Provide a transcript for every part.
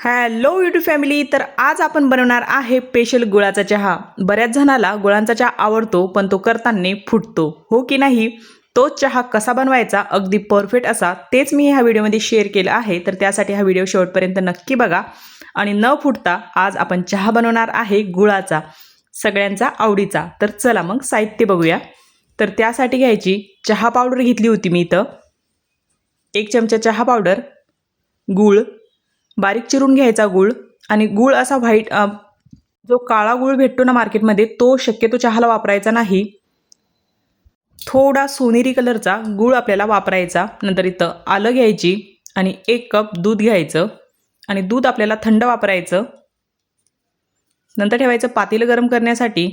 Hello YouTube family. तर आज आपण बनवणार आहे स्पेशल गुळाचा चहा. बऱ्याच जणाला गुळाचा चहा आवडतो, पण तो करताना फुटतो, हो की नाही? तो चहा कसा बनवायचा अगदी परफेक्ट असा, तेच मी ह्या व्हिडिओमध्ये शेअर केलं आहे. तर त्यासाठी हा व्हिडिओ शेवटपर्यंत नक्की बघा. आणि न फुटता आज आपण चहा बनवणार आहे गुळाचा, सगळ्यांचा आवडीचा. तर चला मग साहित्य बघूया. तर त्यासाठी घ्यायची चहा पावडर घेतली होती मी इथं, 1 चमचा चहा पावडर, गूळ, बारीक चिरून घ्यायचा गूळ. आणि गूळ असा व्हाईट जो काळा गूळ भेटतो ना मार्केटमध्ये, तो शक्यतो चहाला वापरायचा नाही. थोडा सोनेरी कलरचा गूळ आपल्याला वापरायचा. नंतर इथं आलं घ्यायची आणि 1 कप दूध घ्यायचं. आणि दूध आपल्याला थंड वापरायचं. नंतर ठेवायचं पातेलं गरम करण्यासाठी.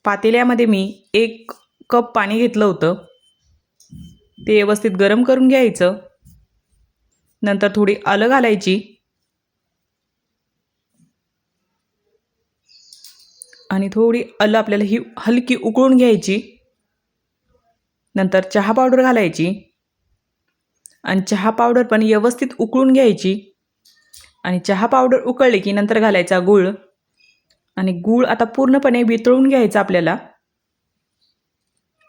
पातेल्यामध्ये मी 1 कप पाणी घेतलं होतं, ते व्यवस्थित गरम करून घ्यायचं. नंतर थोडी आलं घालायची आणि थोडी आलं आपल्याला ही हलकी उकळून घ्यायची. नंतर चहा पावडर घालायची आणि चहा पावडर पण व्यवस्थित उकळून घ्यायची. आणि चहा पावडर उकळली की नंतर घालायचा गूळ. आणि गूळ आता पूर्णपणे वितळून घ्यायचा आपल्याला.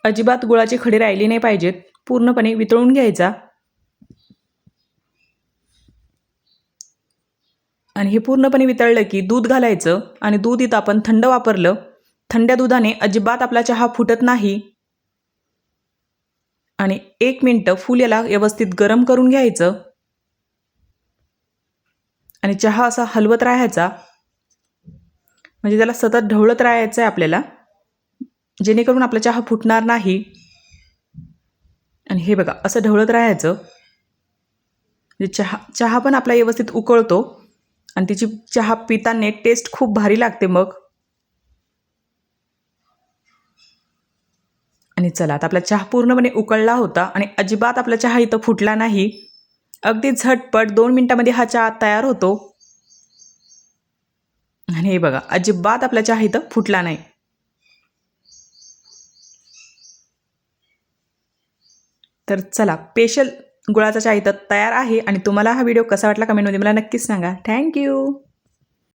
अजिबात गुळाची खडी राहिली नाही पाहिजेत, पूर्णपणे वितळून घ्यायचा. आणि हे पूर्णपणे वितळलं की दूध घालायचं. आणि दूध इथं आपण थंड वापरलं. थंड्या दुधाने अजिबात आपला चहा फुटत नाही. आणि 1 मिनटं फुल याला व्यवस्थित गरम करून घ्यायचं. आणि चहा असा हलवत राहायचा, म्हणजे त्याला सतत ढवळत राहायचं आहे आपल्याला, जेणेकरून आपला चहा फुटणार नाही. आणि हे बघा, असं ढवळत राहायचं. म्हणजे चहा पण आपला व्यवस्थित उकळतो आणि तिची चहा पिताना टेस्ट खूप भारी लागते मग. आणि चला, आता आपला चहा पूर्णपणे उकळला होता आणि अजिबात आपला चहा इथं फुटला नाही. अगदी झटपट 2 मिनिटांमध्ये हा चहा तयार होतो. आणि हे बघा, अजिबात आपला चहा इथं फुटला नाही. तर चला, स्पेशल गुळाचा चहा इथं तयार आहे. आणि तुम्हाला हा व्हिडिओ कसा वाटला कमेंटमध्ये मला नक्कीच सांगा. थँक्यू.